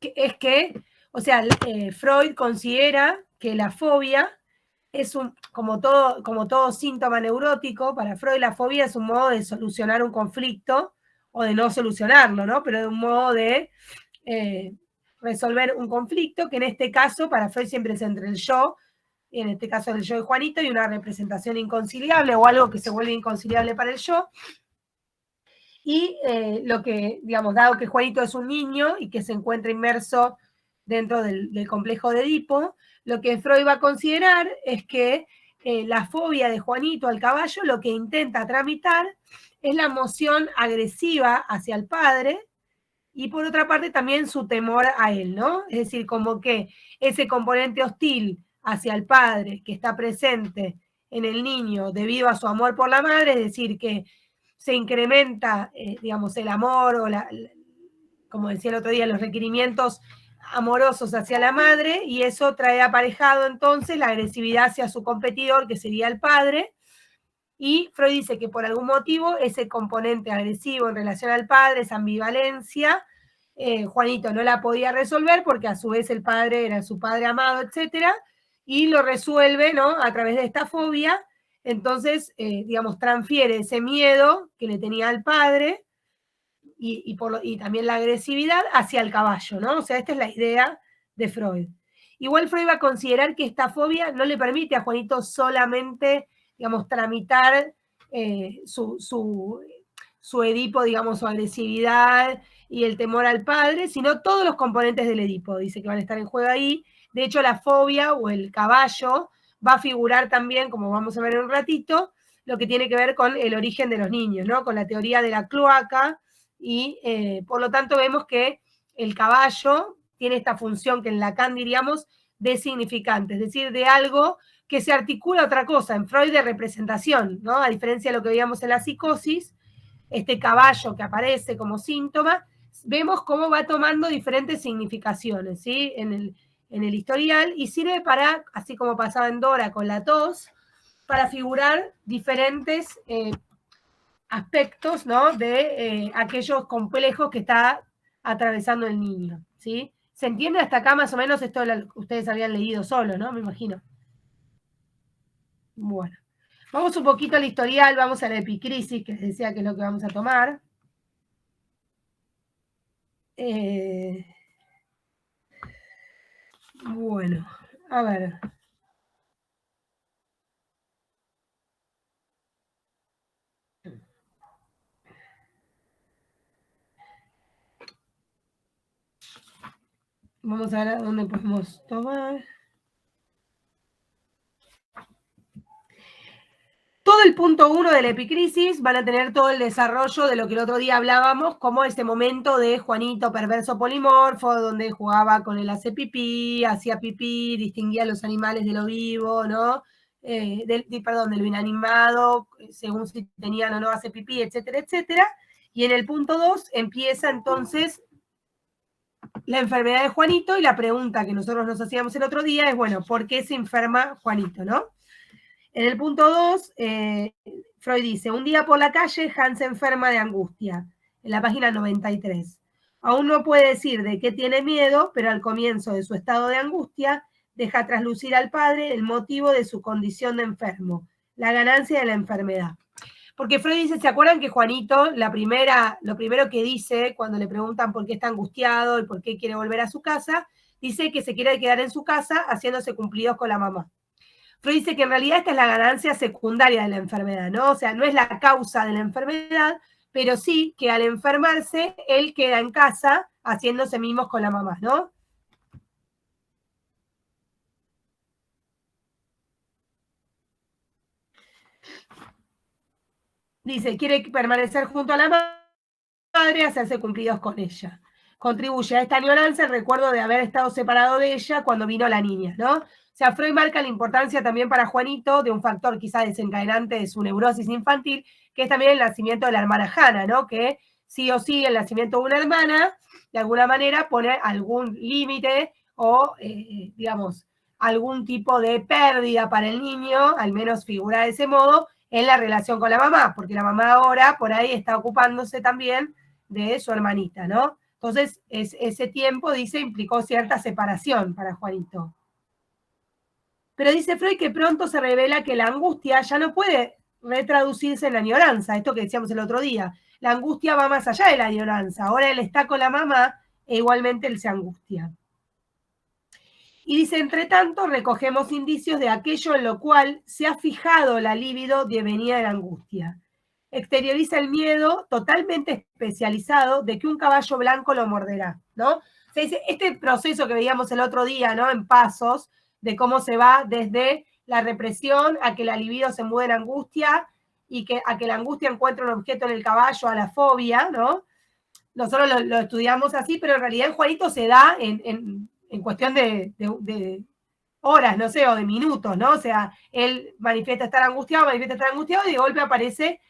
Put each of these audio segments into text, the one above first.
es que, o sea, Freud considera que la fobia es como todo síntoma neurótico, para Freud la fobia es un modo de solucionar un conflicto o de no solucionarlo, ¿no? Pero de un modo de resolver un conflicto, que en este caso para Freud siempre es entre el yo, y en este caso el yo de Juanito, y una representación inconciliable o algo que se vuelve inconciliable para el yo. Y lo que, digamos, dado que Juanito es un niño y que se encuentra inmerso dentro del complejo de Edipo, lo que Freud va a considerar es que la fobia de Juanito al caballo lo que intenta tramitar es la emoción agresiva hacia el padre y por otra parte también su temor a él, ¿no? Es decir, como que ese componente hostil hacia el padre que está presente en el niño debido a su amor por la madre, es decir, que se incrementa, digamos, el amor o como decía el otro día, los requerimientos amorosos hacia la madre, y eso trae aparejado entonces la agresividad hacia su competidor, que sería el padre, y Freud dice que por algún motivo ese componente agresivo en relación al padre, esa ambivalencia, Juanito no la podía resolver porque a su vez el padre era su padre amado, etcétera, y lo resuelve, ¿no? A través de esta fobia. Entonces, digamos, transfiere ese miedo que le tenía al padre y también la agresividad hacia el caballo, ¿no? O sea, esta es la idea de Freud. Igual Freud va a considerar que esta fobia no le permite a Juanito solamente, digamos, tramitar su Edipo, digamos, su agresividad y el temor al padre, sino todos los componentes del Edipo, dice que van a estar en juego ahí. De hecho, la fobia o el caballo va a figurar también, como vamos a ver en un ratito, lo que tiene que ver con el origen de los niños, ¿no? Con la teoría de la cloaca, y por lo tanto vemos que el caballo tiene esta función que en Lacan diríamos de significante, es decir, de algo que se articula a otra cosa, en Freud de representación, ¿no? A diferencia de lo que veíamos en la psicosis, este caballo que aparece como síntoma, vemos cómo va tomando diferentes significaciones, ¿sí? En el historial, y sirve para, así como pasaba en Dora con la tos, para figurar diferentes aspectos, ¿no? De aquellos complejos que está atravesando el niño, ¿sí? ¿Se entiende hasta acá más o menos? Esto ustedes habían leído solo, ¿no? Me imagino. Bueno, vamos un poquito al historial, vamos a la epicrisis, que les decía que es lo que vamos a tomar. Bueno, a ver. Vamos a ver a dónde podemos tomar. Todo el punto 1 de la epicrisis van a tener todo el desarrollo de lo que el otro día hablábamos, como este momento de Juanito perverso polimorfo, donde jugaba con el hace pipí, hacía pipí, distinguía a los animales de lo vivo, ¿no? Del lo inanimado, según si tenían o no hace pipí, etcétera, etcétera. Y en el punto 2 empieza entonces la enfermedad de Juanito, y la pregunta que nosotros nos hacíamos el otro día es, bueno, ¿por qué se enferma Juanito, no? En el punto 2, Freud dice, un día por la calle, Hans se enferma de angustia, en la página 93. Aún no puede decir de qué tiene miedo, pero al comienzo de su estado de angustia, deja traslucir al padre el motivo de su condición de enfermo, la ganancia de la enfermedad. Porque Freud dice, ¿se acuerdan que Juanito, lo primero que dice cuando le preguntan por qué está angustiado y por qué quiere volver a su casa, dice que se quiere quedar en su casa haciéndose cumplidos con la mamá? Freud dice que en realidad esta es la ganancia secundaria de la enfermedad, ¿no? O sea, no es la causa de la enfermedad, pero sí que al enfermarse, él queda en casa haciéndose mimos con la mamá, ¿no? Dice, quiere permanecer junto a la madre, hacerse cumplidos con ella. Contribuye a esta añoranza el recuerdo de haber estado separado de ella cuando vino la niña, ¿no? O sea, Freud marca la importancia también para Juanito de un factor quizá desencadenante de su neurosis infantil, que es también el nacimiento de la hermana Hannah, ¿no? Que sí o sí el nacimiento de una hermana, de alguna manera, pone algún límite o, digamos, algún tipo de pérdida para el niño, al menos figura de ese modo, en la relación con la mamá, porque la mamá ahora por ahí está ocupándose también de su hermanita, ¿no? Entonces, ese tiempo, dice, implicó cierta separación para Juanito. Pero dice Freud que pronto se revela que la angustia ya no puede retraducirse en la añoranza, esto que decíamos el otro día. La angustia va más allá de la añoranza. Ahora él está con la mamá e igualmente él se angustia. Y dice, entre tanto, recogemos indicios de aquello en lo cual se ha fijado la libido de venida de la angustia. Exterioriza el miedo totalmente especializado de que un caballo blanco lo morderá, ¿no? O sea, dice, este proceso que veíamos el otro día, ¿no? En pasos, de cómo se va desde la represión a que la libido se mude en angustia y a que la angustia encuentre un objeto en el caballo, a la fobia, ¿no? Nosotros lo estudiamos así, pero en realidad en Juanito se da en cuestión de horas, no sé, o de minutos, ¿no? O sea, él manifiesta estar angustiado y de golpe aparece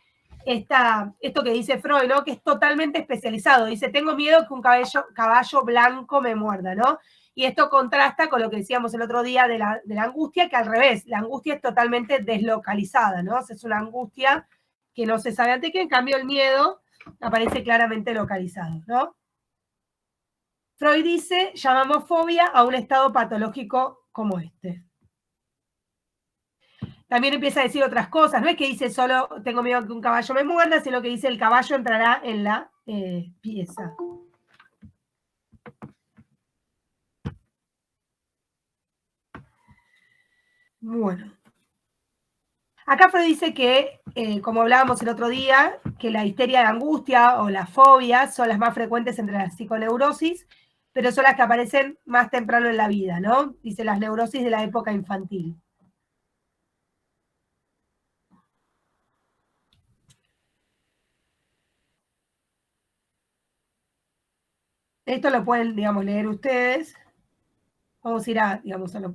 esto que dice Freud, ¿no? Que es totalmente especializado. Dice, tengo miedo que un caballo blanco me muerda, ¿no? Y esto contrasta con lo que decíamos el otro día de la angustia, que al revés, la angustia es totalmente deslocalizada, ¿no? O sea, es una angustia que no se sabe ante qué, en cambio el miedo aparece claramente localizado, ¿no? Freud dice, llamamos fobia a un estado patológico como este. También empieza a decir otras cosas, no es que dice solo tengo miedo que un caballo me muerda, sino que dice el caballo entrará en la pieza. Bueno. Acá Freud dice que, como hablábamos el otro día, que la histeria de angustia o las fobias son las más frecuentes entre las psiconeurosis, pero son las que aparecen más temprano en la vida, ¿no? Dice las neurosis de la época infantil. Esto lo pueden, digamos, leer ustedes. Vamos a ir a, digamos, a lo...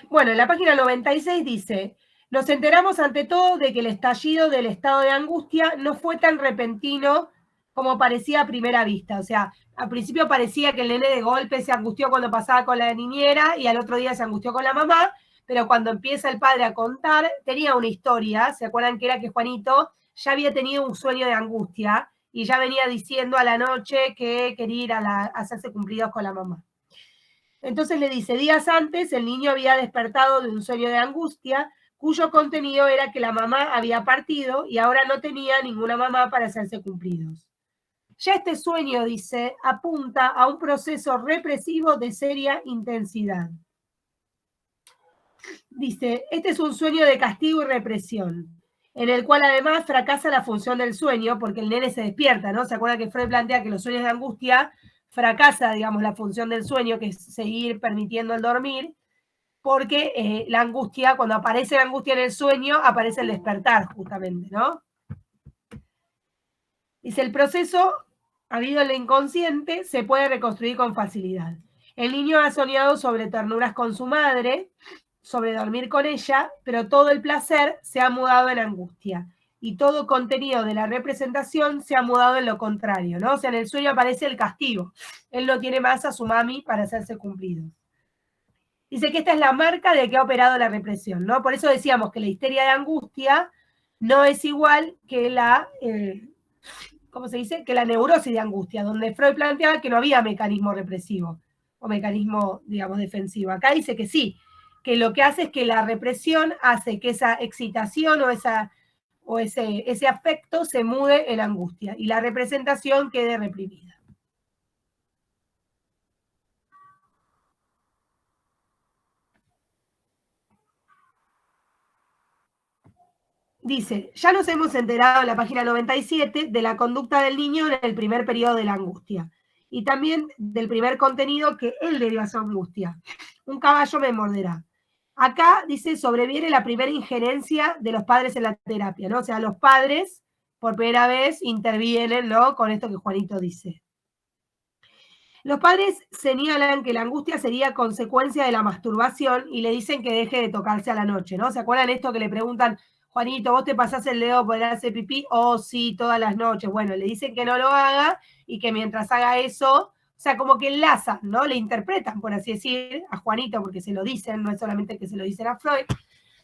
Bueno, en la página 96 dice, nos enteramos ante todo de que el estallido del estado de angustia no fue tan repentino como parecía a primera vista. O sea, al principio parecía que el nene de golpe se angustió cuando pasaba con la niñera y al otro día se angustió con la mamá, pero cuando empieza el padre a contar, tenía una historia, ¿se acuerdan que era que Juanito ya había tenido un sueño de angustia y ya venía diciendo a la noche que quería ir a hacerse cumplidos con la mamá? Entonces le dice, días antes el niño había despertado de un sueño de angustia, cuyo contenido era que la mamá había partido y ahora no tenía ninguna mamá para hacerse cumplidos. Ya este sueño, dice, apunta a un proceso represivo de seria intensidad. Dice, este es un sueño de castigo y represión, en el cual además fracasa la función del sueño, porque el nene se despierta, ¿no? ¿Se acuerda que Freud plantea que los sueños de angustia fracasa, digamos, la función del sueño, que es seguir permitiendo el dormir, porque la angustia, cuando aparece la angustia en el sueño, aparece el despertar, justamente, ¿no? Dice, el proceso, habido en el inconsciente, se puede reconstruir con facilidad. El niño ha soñado sobre ternuras con su madre, sobre dormir con ella, pero todo el placer se ha mudado en angustia y todo contenido de la representación se ha mudado en lo contrario, ¿no? O sea, en el sueño aparece el castigo. Él no tiene más a su mami para hacerse cumplido. Dice que esta es la marca de que ha operado la represión, ¿no? Por eso decíamos que la histeria de angustia no es igual que la, ¿cómo se dice? Que la neurosis de angustia, donde Freud planteaba que no había mecanismo represivo o mecanismo, digamos, defensivo. Acá dice que sí, que lo que hace es que la represión hace que esa excitación o ese afecto se mude en angustia y la representación quede reprimida. Dice, ya nos hemos enterado en la página 97 de la conducta del niño en el primer periodo de la angustia y también del primer contenido que él le dio a su angustia. Un caballo me morderá. Acá dice, sobreviene la primera injerencia de los padres en la terapia, ¿no? O sea, los padres por primera vez intervienen, ¿no? Con esto que Juanito dice. Los padres señalan que la angustia sería consecuencia de la masturbación y le dicen que deje de tocarse a la noche, ¿no? ¿Se acuerdan esto que le preguntan, Juanito, vos te pasás el dedo por hacer pipí? Oh, sí, todas las noches. Bueno, le dicen que no lo haga y que mientras haga eso, o sea, como que enlazan, ¿no? Le interpretan, por así decir, a Juanito, porque se lo dicen, no es solamente que se lo dicen a Freud,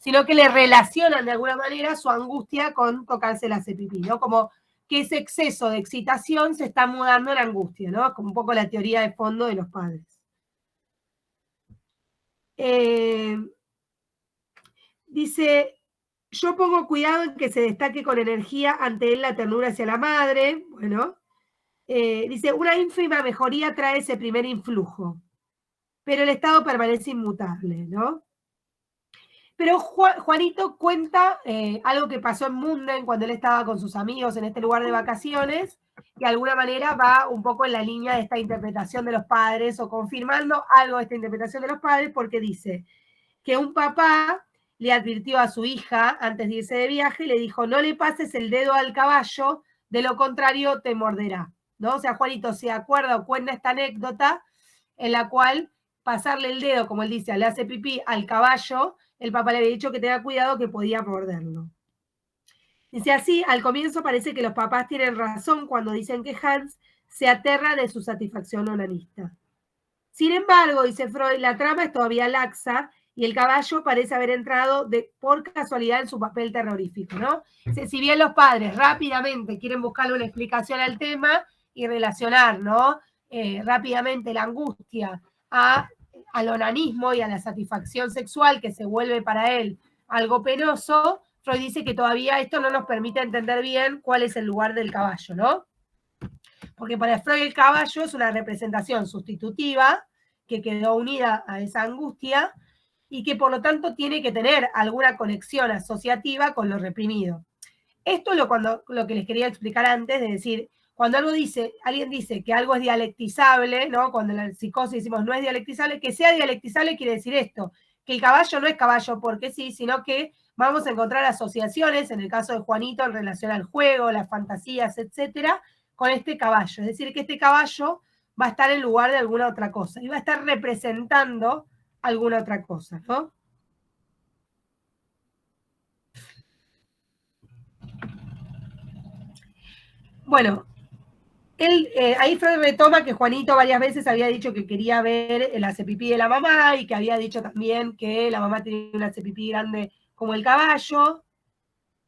sino que le relacionan de alguna manera su angustia con tocarse la hace pipí, ¿no? Como que ese exceso de excitación se está mudando en angustia, ¿no? Como un poco la teoría de fondo de los padres. Dice, yo pongo cuidado en que se destaque con energía ante él la ternura hacia la madre. Bueno, dice, una ínfima mejoría trae ese primer influjo, pero el estado permanece inmutable, ¿no? Pero Juanito cuenta algo que pasó en Munden cuando él estaba con sus amigos en este lugar de vacaciones, que de alguna manera va un poco en la línea de esta interpretación de los padres o confirmando algo de esta interpretación de los padres, porque dice que un papá le advirtió a su hija antes de irse de viaje y le dijo, no le pases el dedo al caballo, de lo contrario te morderá, ¿no? O sea, Juanito se acuerda o cuenta esta anécdota en la cual pasarle el dedo, como él dice, le hace pipí al caballo, el papá le había dicho que tenga cuidado que podía morderlo. Dice así, al comienzo parece que los papás tienen razón cuando dicen que Hans se aterra de su satisfacción onanista. Sin embargo, dice Freud, la trama es todavía laxa y el caballo parece haber entrado por casualidad en su papel terrorífico, ¿no? Si bien los padres rápidamente quieren buscarle una explicación al tema y relacionar, ¿no? Rápidamente la angustia al onanismo y a la satisfacción sexual que se vuelve para él algo penoso, Freud dice que todavía esto no nos permite entender bien cuál es el lugar del caballo, ¿no? Porque para Freud el caballo es una representación sustitutiva que quedó unida a esa angustia y que por lo tanto tiene que tener alguna conexión asociativa con lo reprimido. Esto es lo que les quería explicar antes, de decir, cuando alguien dice que algo es dialectizable, ¿no? Cuando en la psicosis decimos no es dialectizable, que sea dialectizable quiere decir esto, que el caballo no es caballo porque sí, sino que vamos a encontrar asociaciones, en el caso de Juanito, en relación al juego, las fantasías, etcétera, con este caballo. Es decir, que este caballo va a estar en lugar de alguna otra cosa y va a estar representando alguna otra cosa, ¿no? Bueno, ahí Freud retoma que Juanito varias veces había dicho que quería ver el acepipí de la mamá y que había dicho también que la mamá tenía un acepipí grande como el caballo.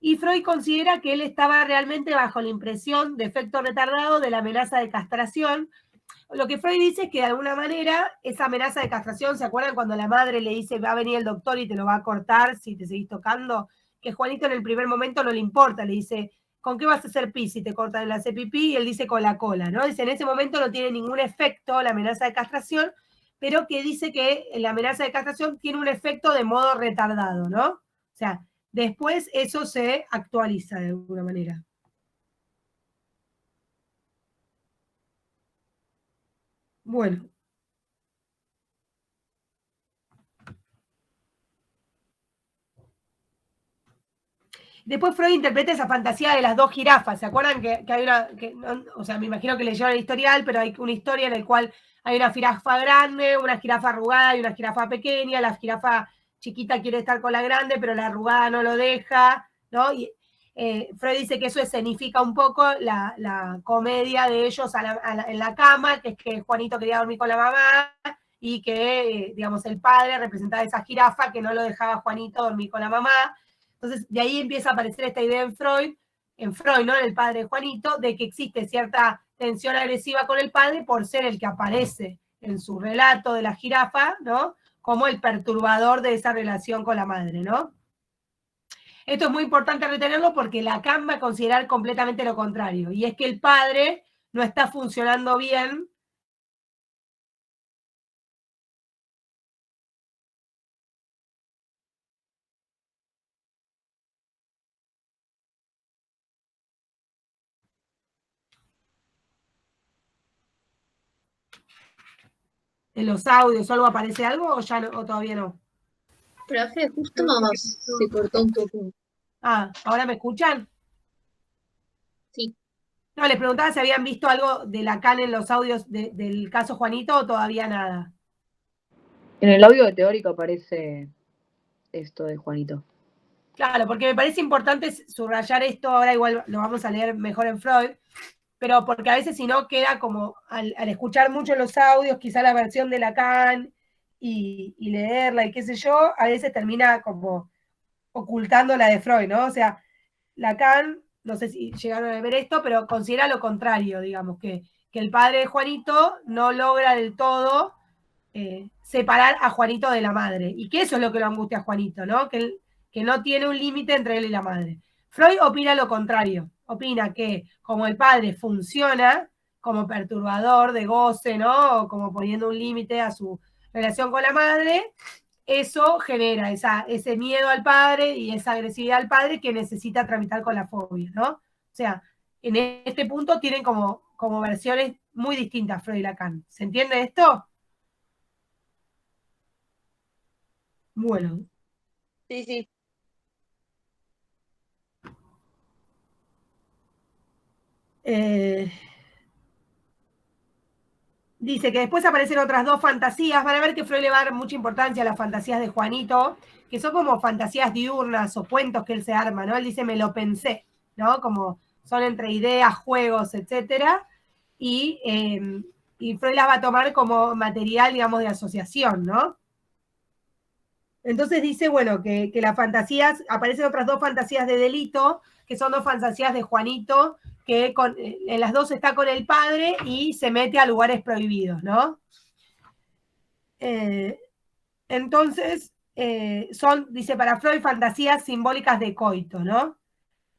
Y Freud considera que él estaba realmente bajo la impresión de efecto retardado de la amenaza de castración. Lo que Freud dice es que de alguna manera esa amenaza de castración, ¿se acuerdan cuando la madre le dice va a venir el doctor y te lo va a cortar si te seguís tocando? Que Juanito en el primer momento no le importa, le dice, ¿con qué vas a hacer pis si te cortan el hace pipí? Y él dice con la cola, ¿no? Dice, en ese momento no tiene ningún efecto la amenaza de castración, pero que dice que la amenaza de castración tiene un efecto de modo retardado, ¿no? O sea, después eso se actualiza de alguna manera. Bueno. Después Freud interpreta esa fantasía de las dos jirafas. ¿Se acuerdan que hay una, o sea, me imagino que leyeron el historial, pero hay una historia en la cual hay una jirafa grande, una jirafa arrugada y una jirafa pequeña? La jirafa chiquita quiere estar con la grande, pero la arrugada no lo deja, ¿no? Y Freud dice que eso escenifica un poco la comedia de ellos en la cama, que es que Juanito quería dormir con la mamá y que, digamos, el padre representaba a esa jirafa que no lo dejaba Juanito dormir con la mamá. Entonces, de ahí empieza a aparecer esta idea en Freud, ¿no? En el padre de Juanito, de que existe cierta tensión agresiva con el padre por ser el que aparece en su relato de la jirafa, ¿no? Como el perturbador de esa relación con la madre, ¿no? Esto es muy importante retenerlo porque Lacan va a considerar completamente lo contrario, y es que el padre no está funcionando bien. En los audios o algo aparece algo o ya no, o todavía no. Profe, justo se cortó un poco. Ah, ¿ahora me escuchan? Sí. No, les preguntaba si habían visto algo de Lacan en los audios del caso Juanito o todavía nada. En el audio de teórico aparece esto de Juanito. Claro, porque me parece importante subrayar esto, ahora igual lo vamos a leer mejor en Freud, pero porque a veces si no queda como, al escuchar mucho los audios, quizá la versión de Lacan y leerla y qué sé yo, a veces termina como ocultando la de Freud, ¿no? O sea, Lacan, no sé si llegaron a ver esto, pero considera lo contrario, digamos, que el padre de Juanito no logra del todo separar a Juanito de la madre, y que eso es lo que lo angustia a Juanito, ¿no? Que no tiene un límite entre él y la madre. Freud opina lo contrario, opina que como el padre funciona como perturbador de goce, ¿no? O como poniendo un límite a su relación con la madre, eso genera ese miedo al padre y esa agresividad al padre que necesita tramitar con la fobia, ¿no? O sea, en este punto tienen como versiones muy distintas Freud y Lacan. ¿Se entiende esto? Bueno. Sí, sí. Dice que después aparecen otras dos fantasías. Van a ver que Freud le va a dar mucha importancia a las fantasías de Juanito, que son como fantasías diurnas o cuentos que él se arma, ¿no? Él dice, me lo pensé, ¿no? Como son entre ideas, juegos, etcétera. Y Freud las va a tomar como material, digamos, de asociación, ¿no? Entonces dice, bueno, que las fantasías, aparecen otras dos fantasías de delito, que son dos fantasías de Juanito, que en las dos está con el padre y se mete a lugares prohibidos, ¿no? Entonces, son, dice para Freud, fantasías simbólicas de coito, ¿no?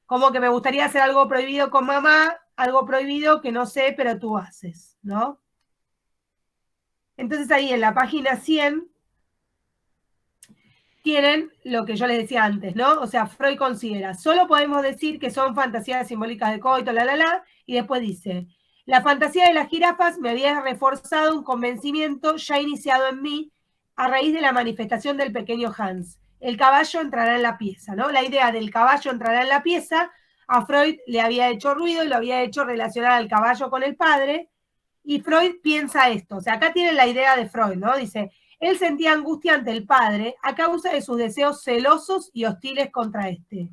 Como que me gustaría hacer algo prohibido con mamá, algo prohibido que no sé, pero tú haces, ¿no? Entonces ahí en la página 100 tienen lo que yo les decía antes, ¿no? O sea, Freud considera, solo podemos decir que son fantasías simbólicas de coito, y después dice, la fantasía de las jirafas me había reforzado un convencimiento ya iniciado en mí a raíz de la manifestación del pequeño Hans. El caballo entrará en la pieza, ¿no? La idea del caballo entrará en la pieza a Freud le había hecho ruido y lo había hecho relacionar al caballo con el padre, y Freud piensa esto, o sea, acá tienen la idea de Freud, ¿no? Dice, él sentía angustia ante el padre a causa de sus deseos celosos y hostiles contra este.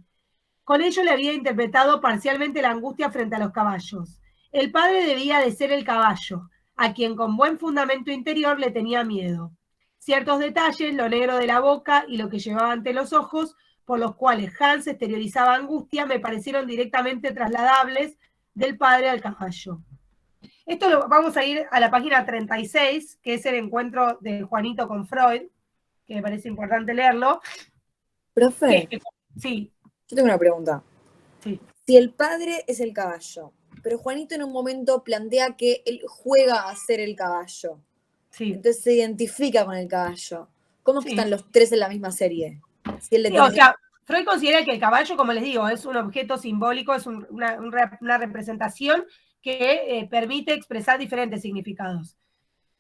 Con ello le había interpretado parcialmente la angustia frente a los caballos. El padre debía de ser el caballo, a quien con buen fundamento interior le tenía miedo. Ciertos detalles, lo negro de la boca y lo que llevaba ante los ojos, por los cuales Hans exteriorizaba angustia, me parecieron directamente trasladables del padre al caballo. Esto vamos a ir a la página 36, que es el encuentro de Juanito con Freud, que me parece importante leerlo. Profe, sí. Yo tengo una pregunta. Sí. Si el padre es el caballo, pero Juanito en un momento plantea que él juega a ser el caballo, sí. Entonces se identifica con el caballo. ¿Cómo es que están los tres en la misma serie? Si él le o sea, Freud considera que el caballo, como les digo, es un objeto simbólico, es una representación que permite expresar diferentes significados.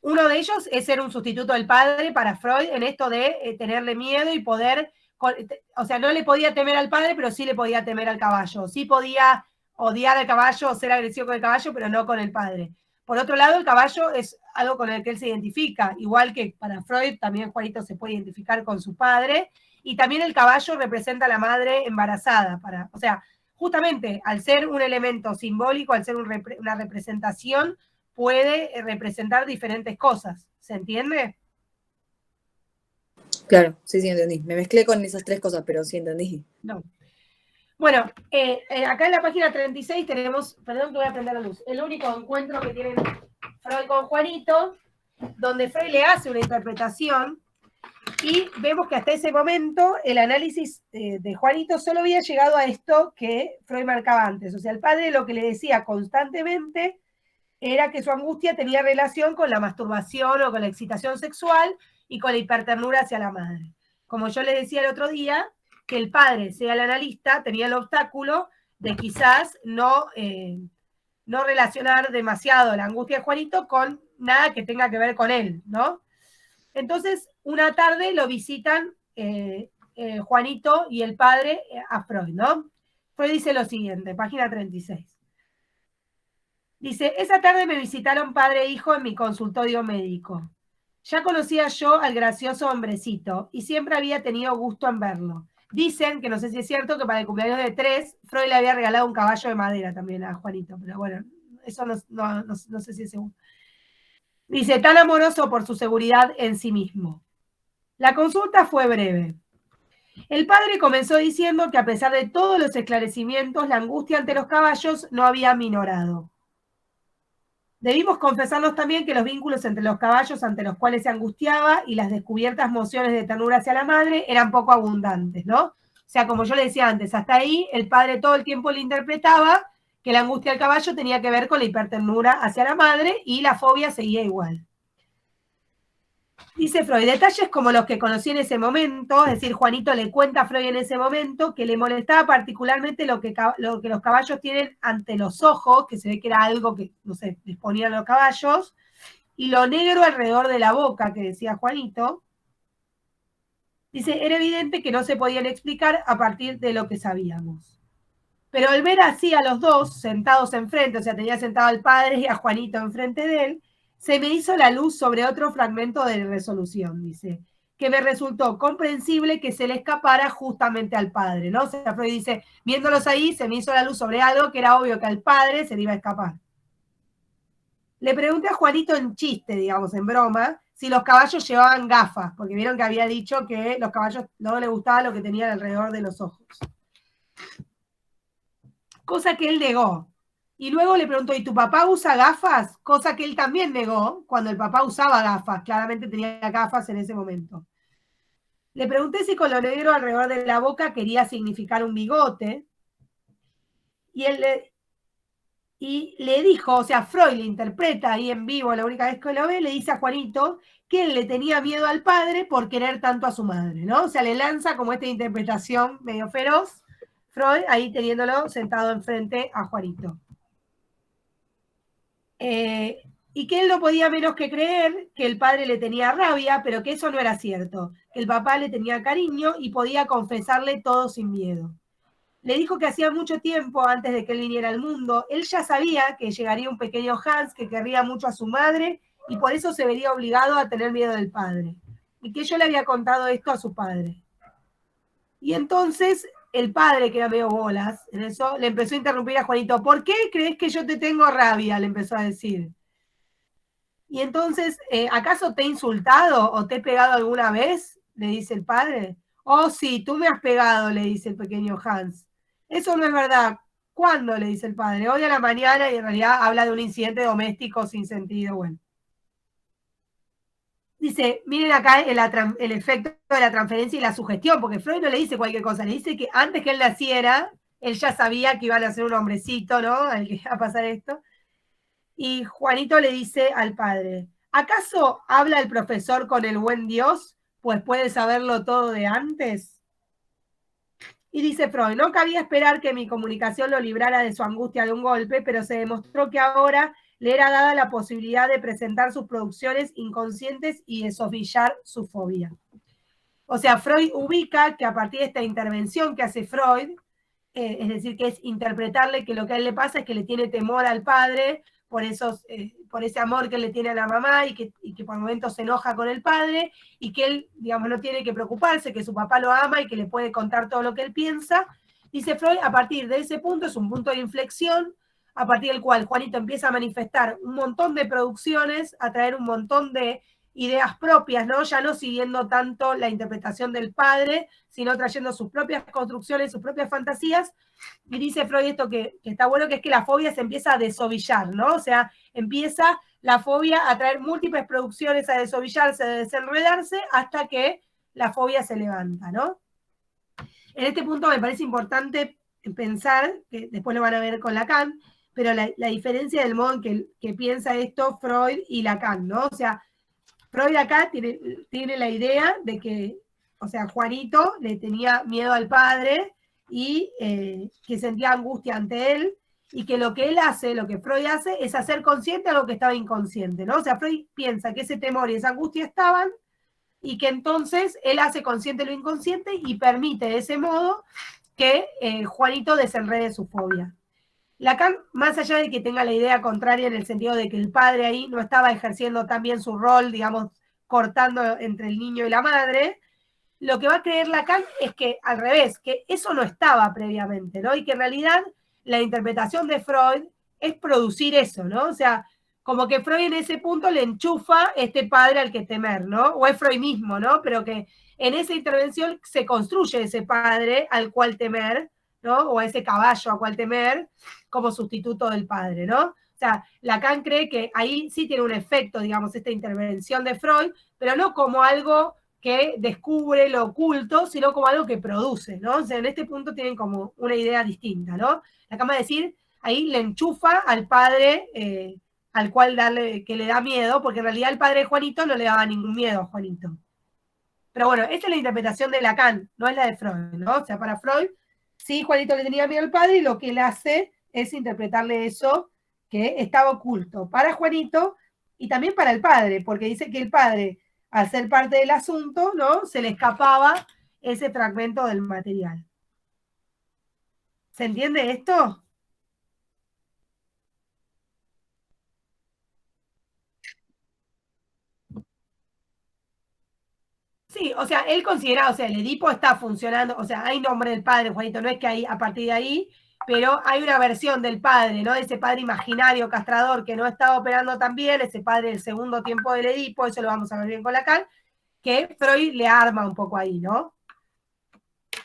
Uno de ellos es ser un sustituto del padre para Freud en esto de tenerle miedo y poder, o sea, no le podía temer al padre, pero sí le podía temer al caballo. Sí podía odiar al caballo o ser agresivo con el caballo, pero no con el padre. Por otro lado, el caballo es algo con el que él se identifica, igual que para Freud también Juanito se puede identificar con su padre, y también el caballo representa a la madre embarazada. O sea, justamente al ser un elemento simbólico, al ser una representación, puede representar diferentes cosas. ¿Se entiende? Claro, sí, entendí. Me mezclé con esas tres cosas, pero sí entendí. No. Bueno, acá en la página 36 tenemos, perdón que voy a prender la luz, el único encuentro que tienen Freud con Juanito, donde Freud le hace una interpretación y vemos que hasta ese momento el análisis de Juanito solo había llegado a esto que Freud marcaba antes. O sea, el padre lo que le decía constantemente era que su angustia tenía relación con la masturbación o con la excitación sexual y con la hiperternura hacia la madre. Como yo les decía el otro día, que el padre sea el analista tenía el obstáculo de quizás no relacionar demasiado la angustia de Juanito con nada que tenga que ver con él, ¿no? Entonces, una tarde lo visitan Juanito y el padre a Freud, ¿no? Freud dice lo siguiente, página 36. Dice, esa tarde me visitaron padre e hijo en mi consultorio médico. Ya conocía yo al gracioso hombrecito y siempre había tenido gusto en verlo. Dicen, que no sé si es cierto, que para el cumpleaños de 3, Freud le había regalado un caballo de madera también a Juanito, pero bueno, eso no sé si es seguro. Dice, tan amoroso por su seguridad en sí mismo. La consulta fue breve. El padre comenzó diciendo que a pesar de todos los esclarecimientos, la angustia ante los caballos no había minorado. Debimos confesarnos también que los vínculos entre los caballos ante los cuales se angustiaba y las descubiertas mociones de ternura hacia la madre eran poco abundantes, ¿no? O sea, como yo le decía antes, hasta ahí el padre todo el tiempo le interpretaba que la angustia del caballo tenía que ver con la hiperternura hacia la madre y la fobia seguía igual. Dice Freud, detalles como los que conocí en ese momento, es decir, Juanito le cuenta a Freud en ese momento que le molestaba particularmente lo que los caballos tienen ante los ojos, que se ve que era algo que, no sé, les ponían los caballos, y lo negro alrededor de la boca, que decía Juanito. Dice, era evidente que no se podían explicar a partir de lo que sabíamos. Pero al ver así a los dos sentados enfrente, o sea, tenía sentado al padre y a Juanito enfrente de él, se me hizo la luz sobre otro fragmento de resolución, dice, que me resultó comprensible que se le escapara justamente al padre, ¿no? O sea, Freud dice, viéndolos ahí, se me hizo la luz sobre algo que era obvio que al padre se le iba a escapar. Le pregunté a Juanito en chiste, digamos, en broma, si los caballos llevaban gafas, porque vieron que había dicho que los caballos no les gustaba lo que tenían alrededor de los ojos. Cosa que él negó. Y luego le preguntó, ¿y tu papá usa gafas? Cosa que él también negó cuando el papá usaba gafas. Claramente tenía gafas en ese momento. Le pregunté si con lo negro alrededor de la boca quería significar un bigote. Y él le dijo, o sea, Freud le interpreta ahí en vivo, la única vez que lo ve, le dice a Juanito que él le tenía miedo al padre por querer tanto a su madre, ¿no? O sea, le lanza como esta interpretación medio feroz, Freud ahí teniéndolo sentado enfrente a Juanito. Y que él no podía menos que creer que el padre le tenía rabia, pero que eso no era cierto, que el papá le tenía cariño y podía confesarle todo sin miedo. Le dijo que hacía mucho tiempo, antes de que él viniera al mundo, él ya sabía que llegaría un pequeño Hans que querría mucho a su madre y por eso se vería obligado a tener miedo del padre. Y que yo le había contado esto a su padre. Y entonces el padre, que era medio bolas, en eso le empezó a interrumpir a Juanito. ¿Por qué crees que yo te tengo rabia? Le empezó a decir. Y entonces, ¿acaso te he insultado o te he pegado alguna vez? Le dice el padre. Oh, sí, tú me has pegado, le dice el pequeño Hans. Eso no es verdad. ¿Cuándo? Le dice el padre. Hoy a la mañana, y en realidad habla de un incidente doméstico sin sentido. Bueno. Dice, miren acá el efecto de la transferencia y la sugestión, porque Freud no le dice cualquier cosa, le dice que antes que él naciera, él ya sabía que iba a nacer un hombrecito, ¿no? Al que iba a pasar esto. Y Juanito le dice al padre, ¿acaso habla el profesor con el buen Dios? Pues puede saberlo todo de antes. Y dice Freud, no cabía esperar que mi comunicación lo librara de su angustia de un golpe, pero se demostró que ahora le era dada la posibilidad de presentar sus producciones inconscientes y de sofillar su fobia. O sea, Freud ubica que a partir de esta intervención que hace Freud, es decir, que es interpretarle que lo que a él le pasa es que le tiene temor al padre, por ese amor que le tiene a la mamá y que por momentos se enoja con el padre y que él, digamos, no tiene que preocuparse, que su papá lo ama y que le puede contar todo lo que él piensa. Dice Freud, a partir de ese punto es un punto de inflexión a partir del cual Juanito empieza a manifestar un montón de producciones, a traer un montón de ideas propias, ¿no? Ya no siguiendo tanto la interpretación del padre, sino trayendo sus propias construcciones, sus propias fantasías. Y dice Freud esto que está bueno, que es que la fobia se empieza a desovillar, ¿no? O sea, empieza la fobia a traer múltiples producciones, a desovillarse, a desenredarse, hasta que la fobia se levanta, ¿no? En este punto me parece importante pensar, que después lo van a ver con Lacan, pero la diferencia del modo en que piensa esto Freud y Lacan, ¿no? O sea, Freud acá tiene la idea de que, o sea, Juanito le tenía miedo al padre y que sentía angustia ante él, y que lo que él hace, lo que Freud hace, es hacer consciente algo que estaba inconsciente, ¿no? O sea, Freud piensa que ese temor y esa angustia estaban, y que entonces él hace consciente lo inconsciente y permite de ese modo que Juanito desenrede su fobia. Lacan, más allá de que tenga la idea contraria en el sentido de que el padre ahí no estaba ejerciendo tan bien su rol, digamos, cortando entre el niño y la madre, lo que va a creer Lacan es que al revés, que eso no estaba previamente, ¿no? Y que en realidad la interpretación de Freud es producir eso, ¿no? O sea, como que Freud en ese punto le enchufa este padre al que temer, ¿no? O es Freud mismo, ¿no? Pero que en esa intervención se construye ese padre al cual temer, ¿no? O ese caballo a cual temer como sustituto del padre, ¿no? O sea, Lacan cree que ahí sí tiene un efecto, digamos, esta intervención de Freud, pero no como algo que descubre lo oculto, sino como algo que produce, ¿no? O sea, en este punto tienen como una idea distinta, ¿no? Lacan va a decir, ahí le enchufa al padre al cual que le da miedo, porque en realidad el padre de Juanito no le daba ningún miedo a Juanito. Pero bueno, esta es la interpretación de Lacan, no es la de Freud, ¿no? O sea, para Freud, sí, Juanito le tenía miedo al padre y lo que él hace es interpretarle eso que estaba oculto para Juanito y también para el padre, porque dice que el padre, al ser parte del asunto, ¿no? Se le escapaba ese fragmento del material. ¿Se entiende esto? Sí, o sea, él considera, o sea, el Edipo está funcionando, o sea, hay nombre del padre, Juanito, no es que hay a partir de ahí, pero hay una versión del padre, ¿no? Ese padre imaginario, castrador, que no está operando tan bien, ese padre del segundo tiempo del Edipo, eso lo vamos a ver bien con Lacan, que Freud le arma un poco ahí, ¿no?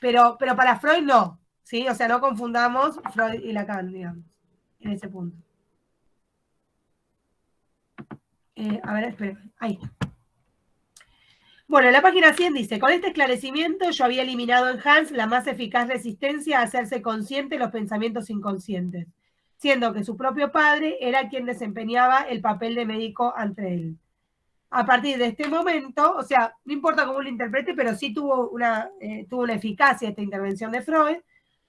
Pero para Freud no, ¿sí? O sea, no confundamos Freud y Lacan, digamos, en ese punto. A ver, espera, ahí está. Bueno, la página 100 dice, con este esclarecimiento yo había eliminado en Hans la más eficaz resistencia a hacerse consciente de los pensamientos inconscientes, siendo que su propio padre era quien desempeñaba el papel de médico ante él. A partir de este momento, o sea, no importa cómo lo interprete, pero sí tuvo una eficacia esta intervención de Freud.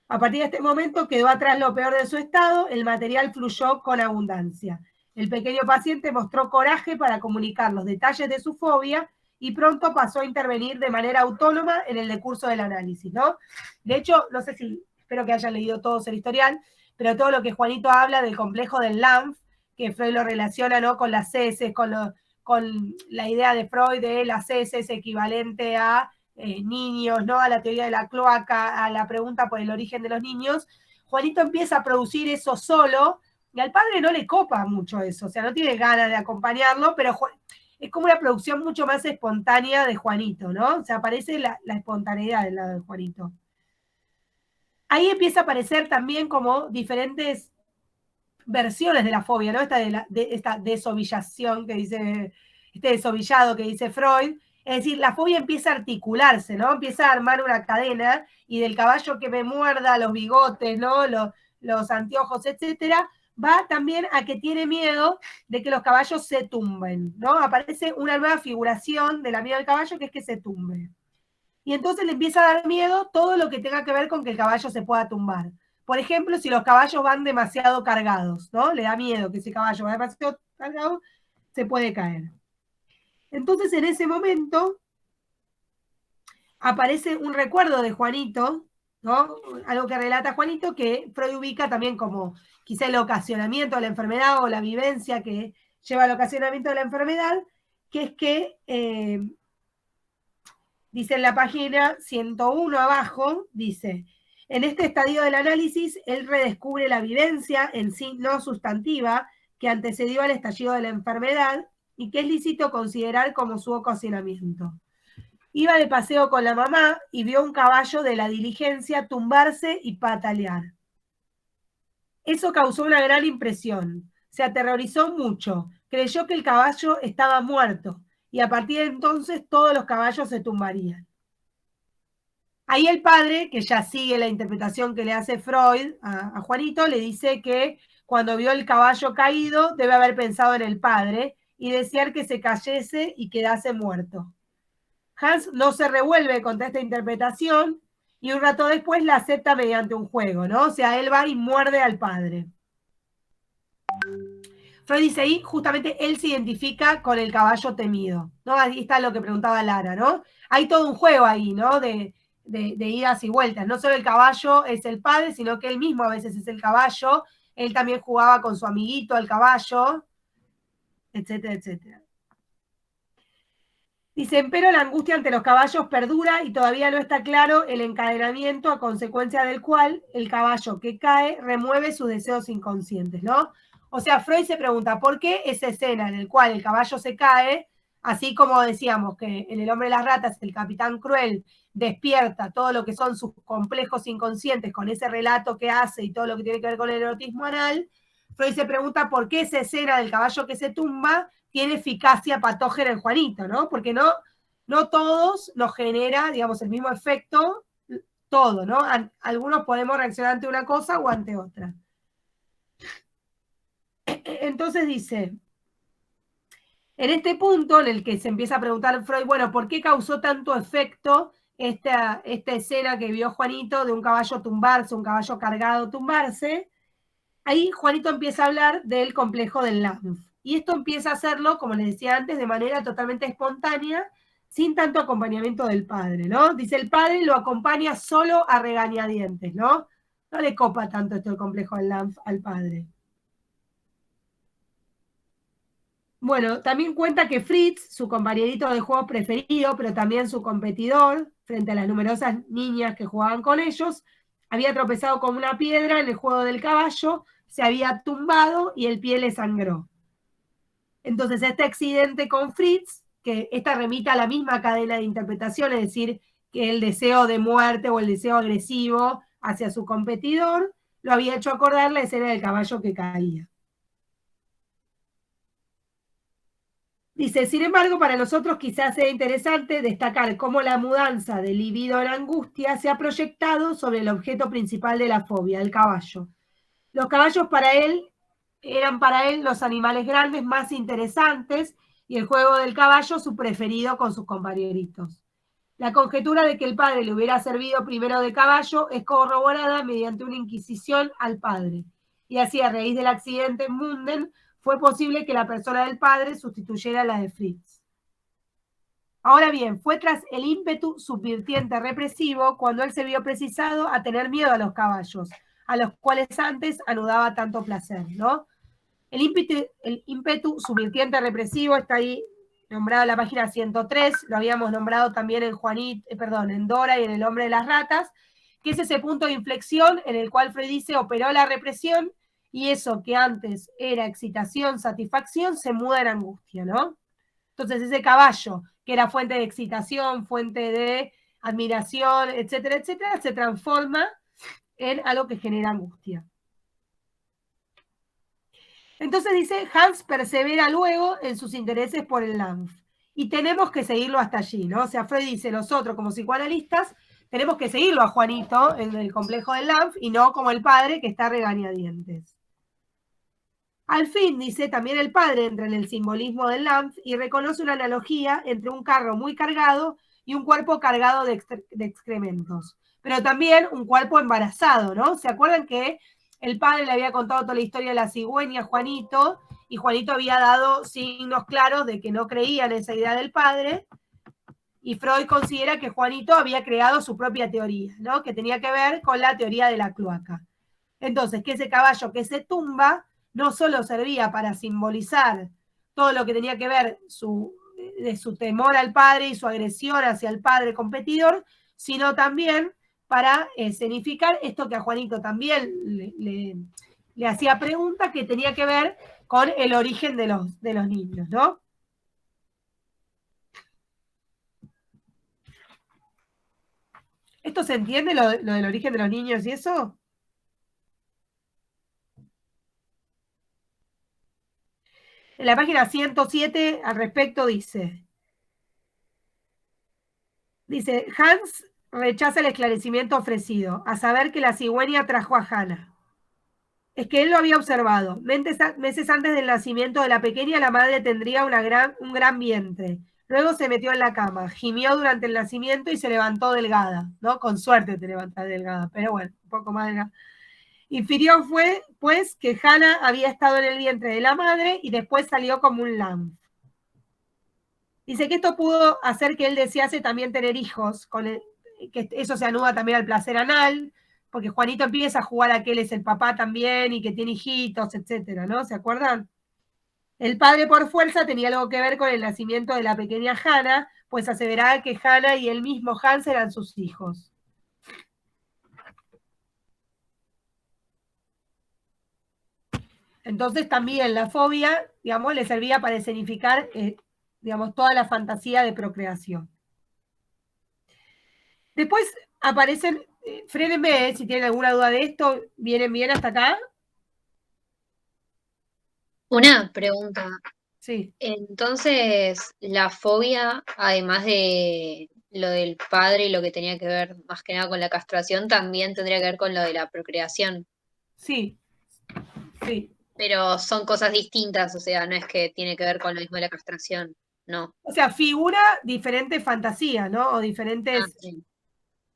A partir de este momento quedó atrás lo peor de su estado, el material fluyó con abundancia. El pequeño paciente mostró coraje para comunicar los detalles de su fobia y pronto pasó a intervenir de manera autónoma en el decurso del análisis, ¿no? De hecho, no sé si, espero que hayan leído todos el historial, pero todo lo que Juanito habla del complejo del Lanf, que Freud lo relaciona, ¿no? Con las heces, con la idea de Freud de las heces equivalente a niños, ¿no? A la teoría de la cloaca, a la pregunta por el origen de los niños. Juanito empieza a producir eso solo, y al padre no le copa mucho eso, o sea, no tiene ganas de acompañarlo, pero es como una producción mucho más espontánea de Juanito, ¿no? O sea, aparece la espontaneidad del lado de Juanito. Ahí empieza a aparecer también como diferentes versiones de la fobia, ¿no? Esta desovillación que dice, este desovillado que dice Freud. Es decir, la fobia empieza a articularse, ¿no? Empieza a armar una cadena y del caballo que me muerda, los bigotes, ¿no? Los anteojos, etcétera, va también a que tiene miedo de que los caballos se tumben, ¿no? Aparece una nueva figuración de la miedo del caballo que es que se tumbe. Y entonces le empieza a dar miedo todo lo que tenga que ver con que el caballo se pueda tumbar. Por ejemplo, si los caballos van demasiado cargados, ¿no? Le da miedo que ese caballo va demasiado cargado, se puede caer. Entonces, en ese momento, aparece un recuerdo de Juanito, ¿no? Algo que relata Juanito, que Freud ubica también como quizá el ocasionamiento de la enfermedad o la vivencia que lleva al ocasionamiento de la enfermedad, que es que, dice en la página 101 abajo, dice, en este estadio del análisis, él redescubre la vivencia en sí no sustantiva que antecedió al estallido de la enfermedad y que es lícito considerar como su ocasionamiento. Iba de paseo con la mamá y vio un caballo de la diligencia tumbarse y patalear. Eso causó una gran impresión. Se aterrorizó mucho. Creyó que el caballo estaba muerto y a partir de entonces todos los caballos se tumbarían. Ahí el padre, que ya sigue la interpretación que le hace Freud a Juanito, le dice que cuando vio el caballo caído debe haber pensado en el padre y desear que se cayese y quedase muerto. Hans no se revuelve contra esta interpretación y un rato después la acepta mediante un juego, ¿no? O sea, él va y muerde al padre. Freud dice ahí, justamente él se identifica con el caballo temido, ¿no? Ahí está lo que preguntaba Lara, ¿no? Hay todo un juego ahí, ¿no? De idas y vueltas. No solo el caballo es el padre, sino que él mismo a veces es el caballo. Él también jugaba con su amiguito, el caballo, etcétera, etcétera. Dice, pero la angustia ante los caballos perdura y todavía no está claro el encadenamiento a consecuencia del cual el caballo que cae remueve sus deseos inconscientes, ¿no? O sea, Freud se pregunta, ¿por qué esa escena en la cual el caballo se cae, así como decíamos que en El hombre de las ratas el capitán Cruel despierta todo lo que son sus complejos inconscientes con ese relato que hace y todo lo que tiene que ver con el erotismo anal? Freud se pregunta por qué esa escena del caballo que se tumba tiene eficacia patógena en Juanito, ¿no? Porque no todos nos genera, digamos, el mismo efecto, todo, ¿no? Algunos podemos reaccionar ante una cosa o ante otra. Entonces dice, en este punto en el que se empieza a preguntar Freud, bueno, ¿por qué causó tanto efecto esta escena que vio Juanito de un caballo tumbarse, un caballo cargado tumbarse? Ahí Juanito empieza a hablar del complejo del Lanz. Y esto empieza a hacerlo, como les decía antes, de manera totalmente espontánea, sin tanto acompañamiento del padre, ¿no? Dice, el padre lo acompaña solo a regañadientes, ¿no? No le copa tanto esto del complejo del Lanz al padre. Bueno, también cuenta que Fritz, su compañerito de juego preferido, pero también su competidor, frente a las numerosas niñas que jugaban con ellos, había tropezado con una piedra en el juego del caballo, se había tumbado y el pie le sangró. Entonces, este accidente con Fritz, que esta remite a la misma cadena de interpretación, es decir, que el deseo de muerte o el deseo agresivo hacia su competidor, lo había hecho acordar la escena del caballo que caía. Dice, sin embargo, para nosotros quizás sea interesante destacar cómo la mudanza del libido en angustia se ha proyectado sobre el objeto principal de la fobia, el caballo. Los caballos eran para él los animales grandes más interesantes y el juego del caballo su preferido con sus compañeritos. La conjetura de que el padre le hubiera servido primero de caballo es corroborada mediante una inquisición al padre. Y así, a raíz del accidente en Munden, fue posible que la persona del padre sustituyera a la de Fritz. Ahora bien, fue tras el ímpetu subvirtiente represivo cuando él se vio precisado a tener miedo a los caballos, a los cuales antes anudaba tanto placer, ¿no? El ímpetu subvirtiente represivo está ahí nombrado en la página 103, lo habíamos nombrado también en Dora y en El hombre de las ratas, que es ese punto de inflexión en el cual Freud dice operó la represión y eso que antes era excitación, satisfacción, se muda en angustia, ¿no? Entonces ese caballo, que era fuente de excitación, fuente de admiración, etcétera, etcétera, se transforma en algo que genera angustia. Entonces dice, Hans persevera luego en sus intereses por el Lanz. Y tenemos que seguirlo hasta allí, ¿no? O sea, Freud dice, nosotros como psicoanalistas tenemos que seguirlo a Juanito en el complejo del Lanz y no como el padre que está regañadientes. Al fin, dice, también el padre entra en el simbolismo del Lanz y reconoce una analogía entre un carro muy cargado y un cuerpo cargado de excrementos. Pero también un cuerpo embarazado, ¿no? ¿Se acuerdan que el padre le había contado toda la historia de la cigüeña a Juanito y Juanito había dado signos claros de que no creía en esa idea del padre? Y Freud considera que Juanito había creado su propia teoría, ¿no? Que tenía que ver con la teoría de la cloaca. Entonces, que ese caballo que se tumba no solo servía para simbolizar todo lo que tenía que ver de su temor al padre y su agresión hacia el padre competidor, sino también para escenificar esto que a Juanito también le hacía pregunta que tenía que ver con el origen de los niños, ¿no? ¿Esto se entiende, lo del origen de los niños y eso? En la página 107 al respecto dice, Hans rechaza el esclarecimiento ofrecido, a saber que la cigüeña trajo a Hannah. Es que él lo había observado. Meses antes del nacimiento de la pequeña, la madre tendría un gran vientre. Luego se metió en la cama, gimió durante el nacimiento y se levantó delgada, ¿no? Con suerte te levantas delgada, pero bueno, un poco más delgada. Infirió fue, pues, que Hannah había estado en el vientre de la madre y después salió como un Lanz. Dice que esto pudo hacer que él desease también tener hijos, que eso se anuda también al placer anal, porque Juanito empieza a jugar a que él es el papá también y que tiene hijitos, etcétera, ¿no? ¿Se acuerdan? El padre por fuerza tenía algo que ver con el nacimiento de la pequeña Hannah, pues aseveraba que Hannah y el mismo Hans eran sus hijos. Entonces también la fobia, digamos, le servía para escenificar, digamos, toda la fantasía de procreación. Después aparecen, frénenme, si tienen alguna duda de esto, ¿vienen bien hasta acá? Una pregunta. Sí. Entonces, la fobia, además de lo del padre y lo que tenía que ver más que nada con la castración, también tendría que ver con lo de la procreación. Sí, sí. Pero son cosas distintas, o sea, no es que tiene que ver con lo mismo de la castración, no. O sea, figura diferentes fantasías, ¿no? O Ah, diferentes sí.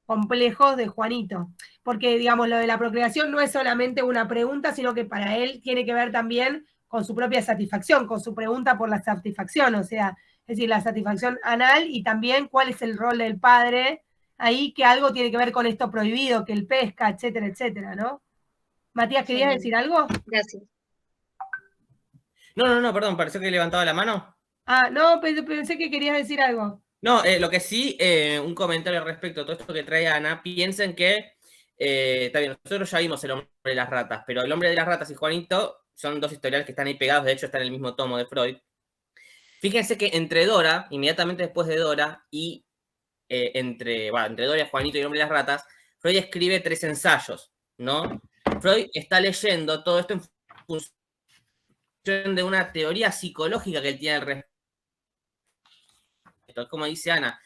complejos de Juanito. Porque, digamos, lo de la procreación no es solamente una pregunta, sino que para él tiene que ver también con su propia satisfacción, con su pregunta por la satisfacción, o sea, es decir, la satisfacción anal y también cuál es el rol del padre ahí, que algo tiene que ver con esto prohibido, que él pesca, etcétera, etcétera, ¿no? Matías, ¿querías Genial. decir algo? Gracias. No, perdón, pareció que levantaba la mano. Ah, no, pensé que querías decir algo. No, lo que sí, un comentario respecto a todo esto que trae Ana, piensen que, está bien, nosotros ya vimos El hombre de las ratas, pero El hombre de las ratas y Juanito son dos historiales que están ahí pegados, de hecho están en el mismo tomo de Freud. Fíjense que entre Dora, inmediatamente después de Dora, y entre Dora, Juanito y El hombre de las ratas, Freud escribe 3 ensayos, ¿no? Freud está leyendo todo esto en función de una teoría psicológica que él tiene al respecto. Como dice Ana,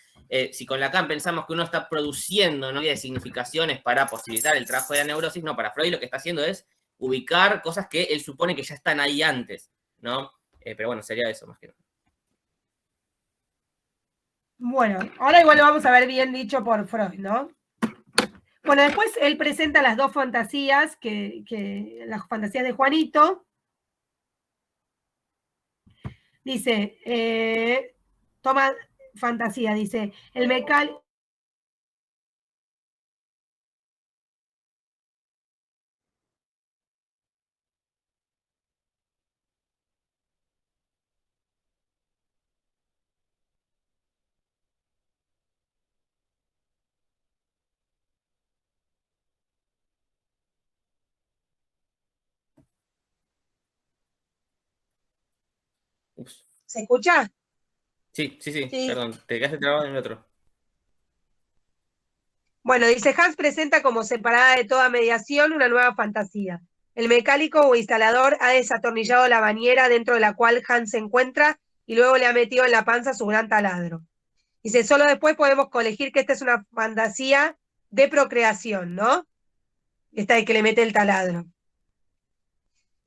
si con Lacan pensamos que uno está produciendo una serie de significaciones para posibilitar el trabajo de la neurosis, no, para Freud lo que está haciendo es ubicar cosas que él supone que ya están ahí antes, ¿no? Pero bueno, sería eso más que nada. Bueno, ahora igual lo vamos a ver bien dicho por Freud, ¿no? Bueno, después él presenta las dos fantasías, las fantasías de Juanito. Dice, toma fantasía, dice, el mecánico. Ups. ¿Se escucha? Sí, Sí. perdón, te quedaste trabado en el otro. Bueno, dice, Hans presenta como separada de toda mediación una nueva fantasía. El mecánico o instalador ha desatornillado la bañera dentro de la cual Hans se encuentra y luego le ha metido en la panza su gran taladro. Dice, solo después podemos colegir que esta es una fantasía de procreación, ¿no? Esta de que le mete el taladro.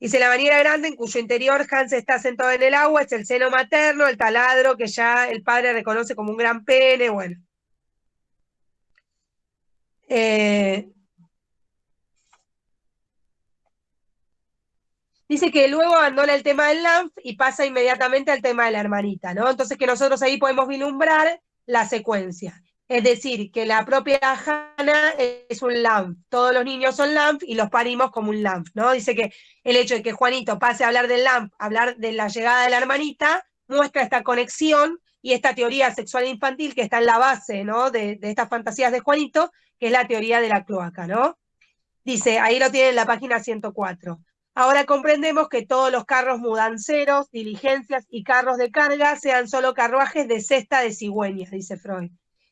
Dice, la bañera grande en cuyo interior Hans está sentado en el agua es el seno materno, el taladro que ya el padre reconoce como un gran pene, bueno. Dice que luego abandona el tema del LAMF y pasa inmediatamente al tema de la hermanita, ¿no? Entonces que nosotros ahí podemos vislumbrar la secuencia. Es decir, que la propia Hannah es un LAMF. Todos los niños son LAMF y los parimos como un LAMF, ¿no? Dice que el hecho de que Juanito pase a hablar del LAMF, a hablar de la llegada de la hermanita, muestra esta conexión y esta teoría sexual infantil que está en la base, ¿no? De estas fantasías de Juanito, que es la teoría de la cloaca, ¿no? Dice, ahí lo tiene en la página 104. Ahora comprendemos que todos los carros mudanceros, diligencias y carros de carga sean solo carruajes de cesta de cigüeñas, dice Freud,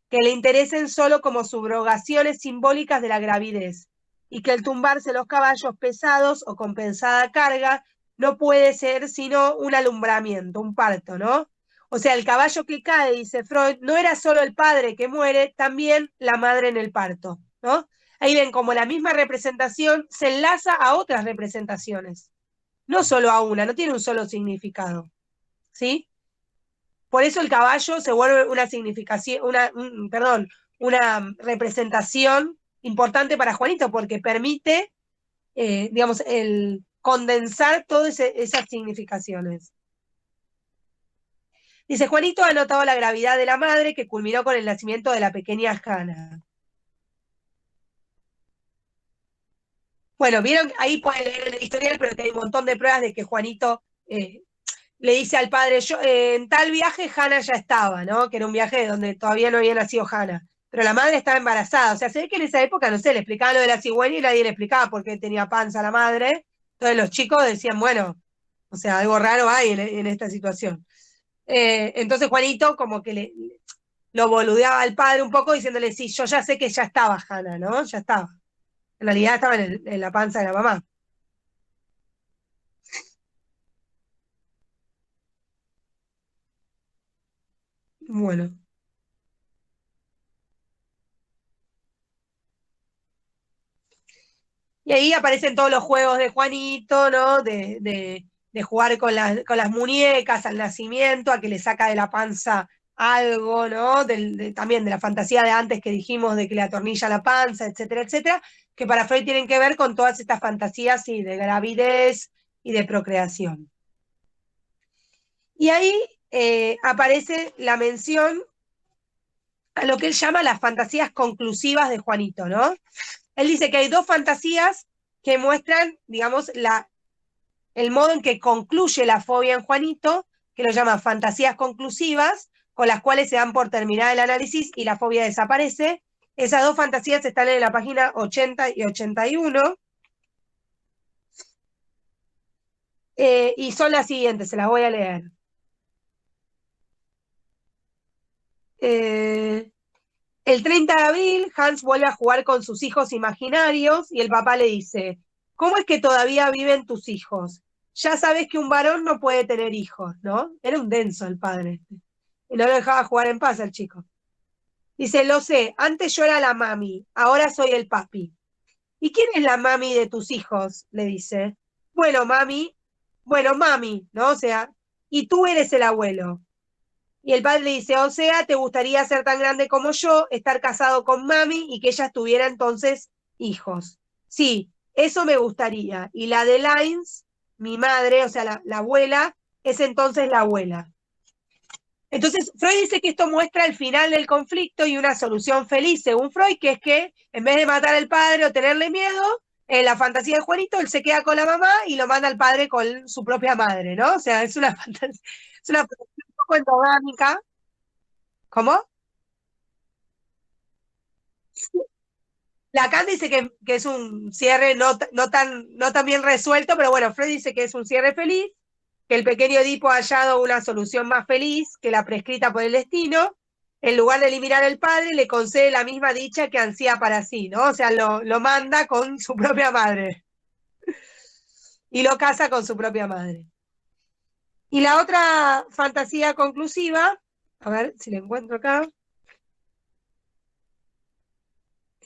que le interesen solo como subrogaciones simbólicas de la gravidez, y que el tumbarse los caballos pesados o con pesada carga no puede ser sino un alumbramiento, un parto, ¿no? O sea, el caballo que cae, dice Freud, no era solo el padre que muere, también la madre en el parto, ¿no? Ahí ven como la misma representación se enlaza a otras representaciones, no solo a una, no tiene un solo significado, ¿sí? Por eso el caballo se vuelve una significación, una representación importante para Juanito, porque permite, digamos, el condensar todas esas significaciones. Dice, Juanito ha notado la gravedad de la madre que culminó con el nacimiento de la pequeña Hannah. Bueno, vieron, ahí pueden leer en el historial, pero que hay un montón de pruebas de que Juanito le dice al padre, yo, en tal viaje Hannah ya estaba, ¿no? Que era un viaje donde todavía no había nacido Hannah. Pero la madre estaba embarazada. O sea, se ve que en esa época, no sé, le explicaban lo de la cigüeña y nadie le explicaba por qué tenía panza la madre. Entonces los chicos decían, bueno, o sea, algo raro hay en esta situación. Entonces Juanito como que lo boludeaba al padre un poco diciéndole, sí, yo ya sé que ya estaba Hannah, ¿no? Ya estaba. En realidad estaba en la panza de la mamá. Bueno. Y ahí aparecen todos los juegos de Juanito, ¿no? De jugar con las muñecas al nacimiento, a que le saca de la panza algo, ¿no? También de la fantasía de antes que dijimos de que le atornilla la panza, etcétera, etcétera, que para Freud tienen que ver con todas estas fantasías sí, de gravidez y de procreación. Y ahí aparece la mención a lo que él llama las fantasías conclusivas de Juanito, ¿no? Él dice que hay dos fantasías que muestran, digamos, el modo en que concluye la fobia en Juanito, que lo llama fantasías conclusivas, con las cuales se dan por terminada el análisis y la fobia desaparece. Esas dos fantasías están en la página 80 y 81. Y son las siguientes, se las voy a leer. El 30 de abril, Hans vuelve a jugar con sus hijos imaginarios y el papá le dice, ¿cómo es que todavía viven tus hijos? Ya sabes que un varón no puede tener hijos, ¿no? Era un denso el padre. Y no lo dejaba jugar en paz al chico. Dice, lo sé, antes yo era la mami, ahora soy el papi. ¿Y quién es la mami de tus hijos? Le dice. Bueno, mami, ¿no? O sea, y tú eres el abuelo. Y el padre le dice, o sea, ¿te gustaría ser tan grande como yo, estar casado con mami y que ella tuviera entonces hijos? Sí, eso me gustaría. Y la de Lines, mi madre, o sea, la abuela, es entonces la abuela. Entonces, Freud dice que esto muestra el final del conflicto y una solución feliz, según Freud, que es que en vez de matar al padre o tenerle miedo, en la fantasía de Juanito, él se queda con la mamá y lo manda al padre con su propia madre, ¿no? O sea, es una fantasía, es una fantasía un poco endogámica. ¿Cómo? Lacan dice que es un cierre no tan bien resuelto, pero bueno, Freud dice que es un cierre feliz, que el pequeño Edipo ha hallado una solución más feliz que la prescrita por el destino. En lugar de eliminar al padre, le concede la misma dicha que ansía para sí, ¿no? O sea, lo manda con su propia madre. Y lo casa con su propia madre. Y la otra fantasía conclusiva, a ver si la encuentro acá.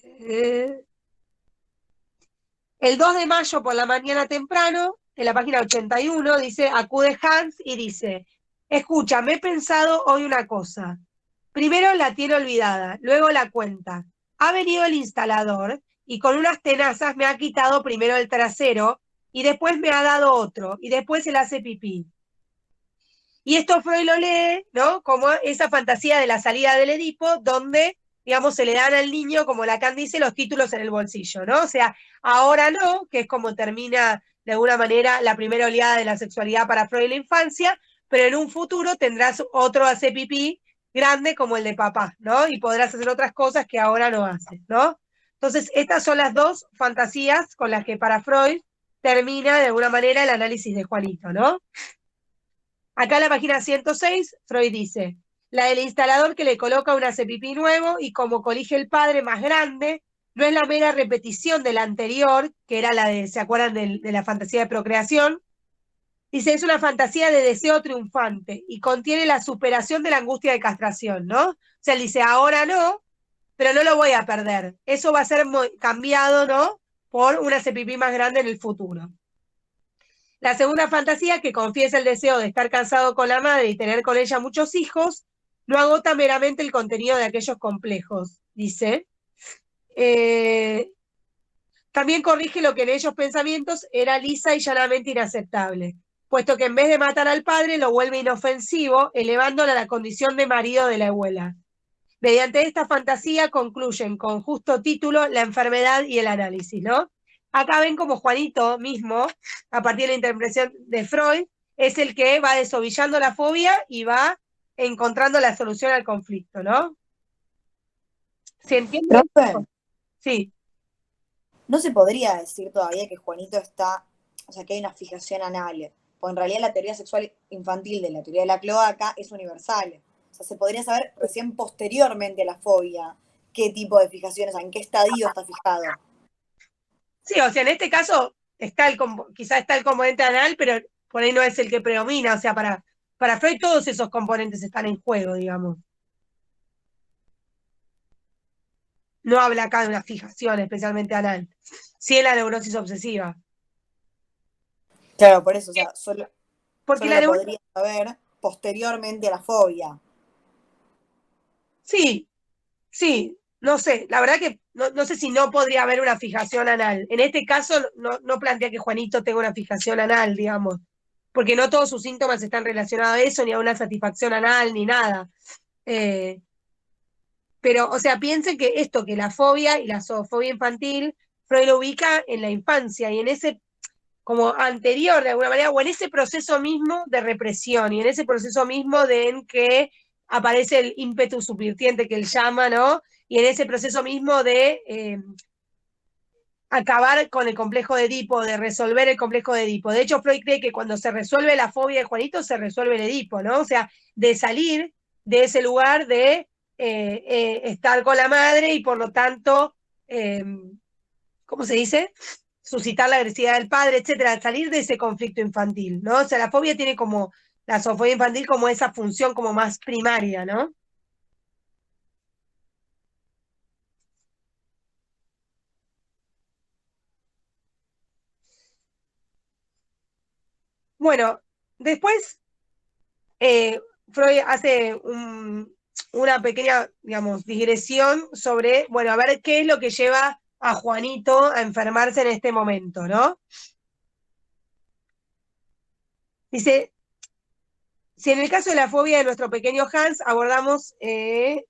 El 2 de mayo por la mañana temprano, en la página 81, dice, acude Hans y dice, escucha, me he pensado hoy una cosa. Primero la tiene olvidada, luego la cuenta. Ha venido el instalador y con unas tenazas me ha quitado primero el trasero y después me ha dado otro y después él hace pipí. Y esto Freud lo lee, ¿no? Como esa fantasía de la salida del Edipo, donde, digamos, se le dan al niño, como Lacan dice, los títulos en el bolsillo, ¿no? O sea, ahora no, que es como termina de alguna manera la primera oleada de la sexualidad para Freud en la infancia, pero en un futuro tendrás otro hace pipí grande como el de papá, ¿no? Y podrás hacer otras cosas que ahora no haces, ¿no? Entonces, estas son las dos fantasías con las que para Freud termina de alguna manera el análisis de Juanito, ¿no? Acá en la página 106, Freud dice, la del instalador que le coloca un hacepipí nuevo y como colige el padre más grande, no es la mera repetición de la anterior, que era la de, ¿se acuerdan de la fantasía de procreación? Dice, es una fantasía de deseo triunfante y contiene la superación de la angustia de castración, ¿no? O sea, él dice, ahora no, pero no lo voy a perder. Eso va a ser cambiado, ¿no? Por un hacepipí más grande en el futuro. La segunda fantasía, que confiesa el deseo de estar casado con la madre y tener con ella muchos hijos, no agota meramente el contenido de aquellos complejos, dice. También corrige lo que en ellos pensamientos era lisa y llanamente inaceptable, puesto que en vez de matar al padre lo vuelve inofensivo, elevándolo a la condición de marido de la abuela. Mediante esta fantasía concluyen con justo título la enfermedad y el análisis, ¿no? Acá ven como Juanito mismo, a partir de la interpretación de Freud, es el que va desovillando la fobia y va encontrando la solución al conflicto, ¿no? ¿Se entiende? Profe, Sí. no se podría decir todavía que Juanito está, o sea, que hay una fijación anal, porque en realidad la teoría sexual infantil de la teoría de la cloaca es universal. O sea, se podría saber recién posteriormente a la fobia qué tipo de fijaciones, en qué estadio está fijado. Sí, o sea, en este caso quizá está el componente anal, pero por ahí no es el que predomina. O sea, para Freud todos esos componentes están en juego, digamos. No habla acá de una fijación especialmente anal. Sí en la neurosis obsesiva. Claro, por eso, o sea, Porque solo la la neurosis... podría saber posteriormente a la fobia. Sí, sí, no sé. La verdad que no sé si no podría haber una fijación anal. En este caso no plantea que Juanito tenga una fijación anal, digamos. Porque no todos sus síntomas están relacionados a eso, ni a una satisfacción anal, ni nada. Pero, o sea, piensen que esto, que la fobia y la zoofobia infantil, Freud lo ubica en la infancia y en ese, como anterior de alguna manera, o en ese proceso mismo de represión y en ese proceso mismo en que aparece el ímpetu subvirtiente que él llama, ¿no? Y en ese proceso mismo de acabar con el complejo de Edipo, de resolver el complejo de Edipo. De hecho, Freud cree que cuando se resuelve la fobia de Juanito, se resuelve el Edipo, ¿no? O sea, de salir de ese lugar de estar con la madre y por lo tanto, ¿cómo se dice? Suscitar la agresividad del padre, etcétera, salir de ese conflicto infantil, ¿no? O sea, la fobia tiene como, la zoofobia infantil como esa función como más primaria, ¿no? Bueno, después Freud hace una pequeña, digamos, digresión sobre, bueno, a ver qué es lo que lleva a Juanito a enfermarse en este momento, ¿no? Dice, si en el caso de la fobia de nuestro pequeño Hans abordamos,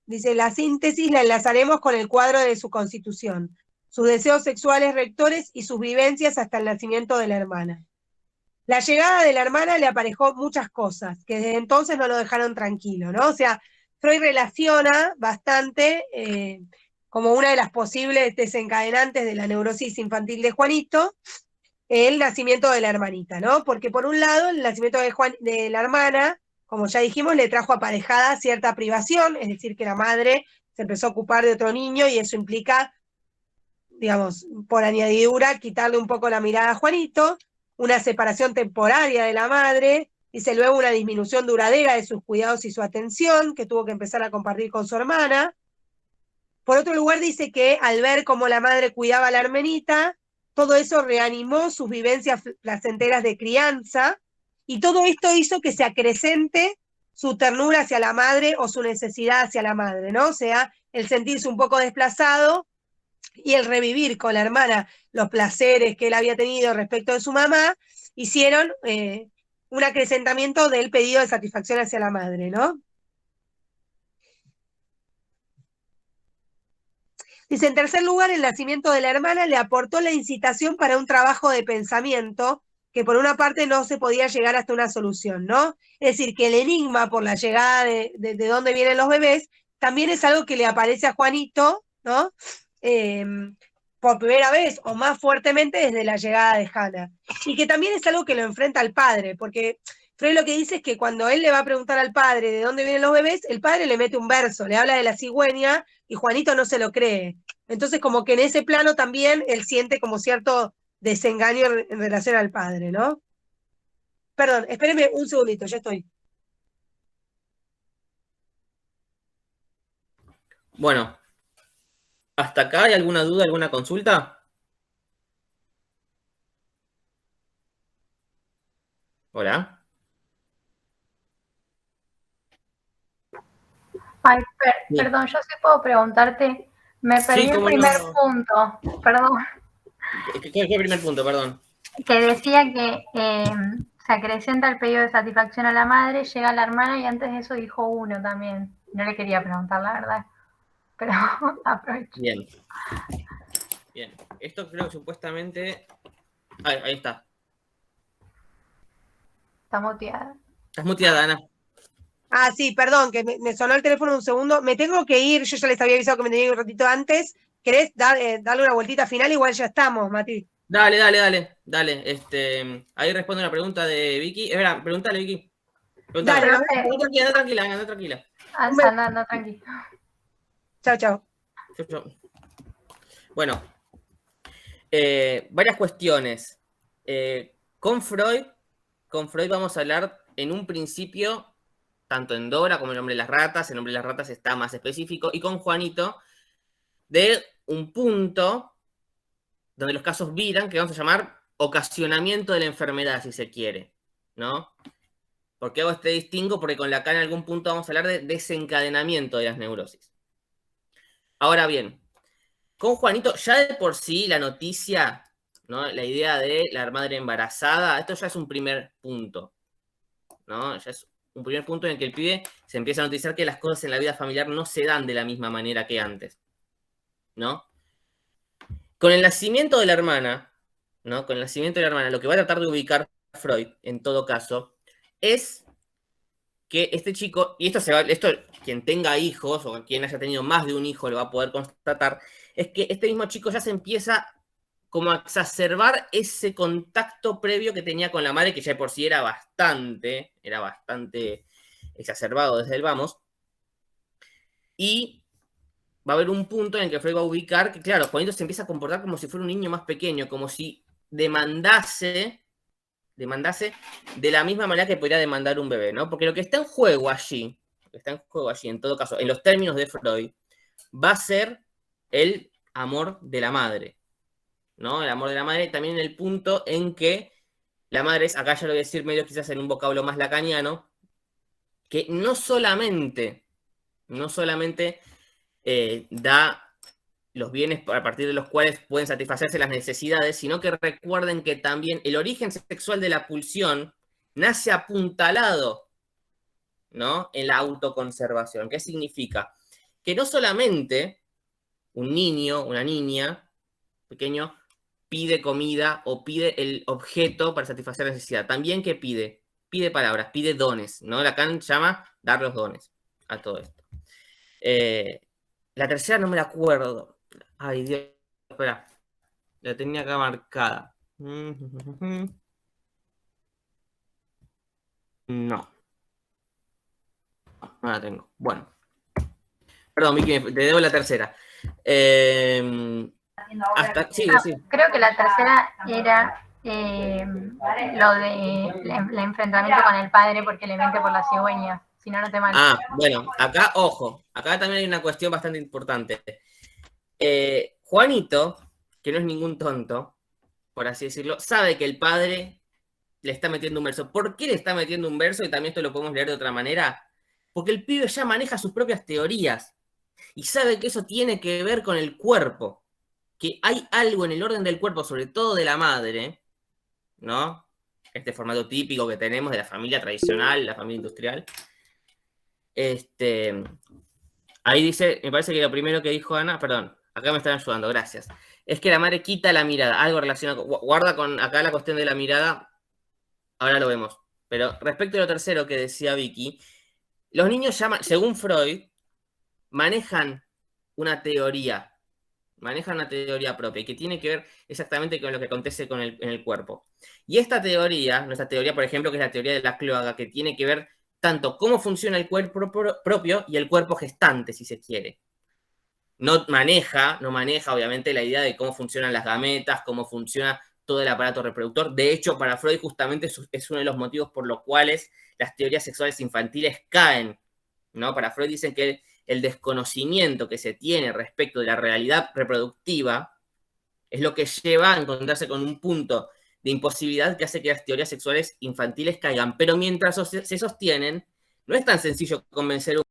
dice, la síntesis la enlazaremos con el cuadro de su constitución, sus deseos sexuales rectores y sus vivencias hasta el nacimiento de la hermana. La llegada de la hermana le aparejó muchas cosas, que desde entonces no lo dejaron tranquilo, ¿no? O sea, Freud relaciona bastante como una de las posibles desencadenantes de la neurosis infantil de Juanito, el nacimiento de la hermanita, ¿no? Porque por un lado, el nacimiento de la hermana, como ya dijimos, le trajo aparejada cierta privación, es decir, que la madre se empezó a ocupar de otro niño y eso implica, digamos, por añadidura, quitarle un poco la mirada a Juanito, una separación temporaria de la madre, dice luego una disminución duradera de sus cuidados y su atención, que tuvo que empezar a compartir con su hermana. Por otro lugar, dice que al ver cómo la madre cuidaba a la hermanita, todo eso reanimó sus vivencias placenteras de crianza, y todo esto hizo que se acrecente su ternura hacia la madre o su necesidad hacia la madre, ¿no? O sea, el sentirse un poco desplazado y el revivir con la hermana los placeres que él había tenido respecto de su mamá, hicieron un acrecentamiento del pedido de satisfacción hacia la madre, ¿no? Dice, en tercer lugar, el nacimiento de la hermana le aportó la incitación para un trabajo de pensamiento que por una parte no se podía llegar hasta una solución, ¿no? Es decir, que el enigma por la llegada de dónde vienen los bebés también es algo que le aparece a Juanito, ¿no? Por primera vez o más fuertemente desde la llegada de Hannah. Y que también es algo que lo enfrenta al padre, porque Freud lo que dice es que cuando él le va a preguntar al padre de dónde vienen los bebés, el padre le mete un verso, le habla de la cigüeña y Juanito no se lo cree. Entonces, como que en ese plano también él siente como cierto desengaño en relación al padre, ¿no? Perdón, espérenme un segundito, ya estoy. Bueno, ¿hasta acá hay alguna duda, alguna consulta? Hola. Ay, Sí. perdón, yo sí puedo preguntarte, me perdí Sí, el cómo primer no. punto, perdón, ¿Qué primer punto, perdón? que decía que se acrecenta el pedido de satisfacción a la madre, llega la hermana y antes de eso dijo uno también. No le quería preguntar la verdad, pero aprovecho. Bien. Bien. Esto creo que supuestamente... Ahí está. Está muteada. Estás muteada, Ana. Ah, sí, perdón, que me sonó el teléfono un segundo. Me tengo que ir, yo ya les había avisado que me tenía que ir un ratito antes. ¿Querés darle una vueltita final? Igual ya estamos, Mati. Dale. Ahí responde una pregunta de Vicky. Espera, pregúntale, Vicky. Dale, no Anda sé. tranquila, Ana, anda tranquila. Anda, tranquilo. Chao, chao. Chau. Bueno, varias cuestiones. Con Freud vamos a hablar en un principio, tanto en Dora como en El hombre de las ratas. El hombre de las ratas está más específico. Y con Juanito, de un punto donde los casos viran, que vamos a llamar ocasionamiento de la enfermedad, si se quiere, ¿no? ¿Por qué hago este distingo? Porque con Lacan en algún punto vamos a hablar de desencadenamiento de las neurosis. Ahora bien, con Juanito, ya de por sí la noticia, ¿no? La idea de la madre embarazada, esto ya es un primer punto, ¿no? Ya es un primer punto en el que el pibe se empieza a noticiar que las cosas en la vida familiar no se dan de la misma manera que antes, ¿no? Con el nacimiento de la hermana, ¿no? Con el nacimiento de la hermana, lo que va a tratar de ubicar Freud, en todo caso, es que este chico, y esto quien tenga hijos o quien haya tenido más de un hijo lo va a poder constatar, es que este mismo chico ya se empieza como a exacerbar ese contacto previo que tenía con la madre, que ya por sí era bastante exacerbado desde el vamos, y va a haber un punto en el que Freud va a ubicar que, claro, Juanito se empieza a comportar como si fuera un niño más pequeño, como si demandase de la misma manera que podría demandar un bebé, ¿no? Porque lo que está en juego allí, en todo caso, en los términos de Freud, va a ser el amor de la madre, ¿no? El amor de la madre también en el punto en que la madre es, acá ya lo voy a decir medio quizás en un vocablo más lacaniano, que no solamente da los bienes a partir de los cuales pueden satisfacerse las necesidades, sino que recuerden que también el origen sexual de la pulsión nace apuntalado, ¿no? En la autoconservación. ¿Qué significa? Que no solamente un niño, una niña pequeño, pide comida o pide el objeto para satisfacer la necesidad. También que pide palabras, pide dones, ¿no? Lacan llama dar los dones a todo esto. La tercera no me la acuerdo. Ay, Dios, espera. La tenía acá marcada. No. No la tengo. Bueno. Perdón, Vicky, te debo la tercera. Sí. Creo que la tercera era lo de el enfrentamiento con el padre porque le mente por la cigüeña. Si no, no te mal. Bueno, acá, ojo. Acá también hay una cuestión bastante importante. Juanito, que no es ningún tonto, por así decirlo, sabe que el padre le está metiendo un verso. ¿Por qué le está metiendo un verso? Y también esto lo podemos leer de otra manera. Porque el pibe ya maneja sus propias teorías y sabe que eso tiene que ver con el cuerpo, que hay algo en el orden del cuerpo, sobre todo de la madre, ¿no? Este formato típico que tenemos de la familia tradicional, la familia industrial. Ahí dice, me parece que lo primero que dijo Ana, perdón, acá me están ayudando, gracias. Es que la madre quita la mirada, algo relacionado, guarda con acá la cuestión de la mirada, ahora lo vemos. Pero respecto a lo tercero que decía Vicky, los niños llaman, según Freud, manejan una teoría propia, que tiene que ver exactamente con lo que acontece en el cuerpo. Y esta teoría, nuestra teoría, por ejemplo, que es la teoría de la cloaca, que tiene que ver tanto cómo funciona el cuerpo propio y el cuerpo gestante, si se quiere. No maneja, obviamente, la idea de cómo funcionan las gametas, cómo funciona todo el aparato reproductor. De hecho, para Freud justamente es uno de los motivos por los cuales las teorías sexuales infantiles caen, ¿no? Para Freud dicen que el desconocimiento que se tiene respecto de la realidad reproductiva es lo que lleva a encontrarse con un punto de imposibilidad que hace que las teorías sexuales infantiles caigan. Pero mientras se sostienen, no es tan sencillo convencer a un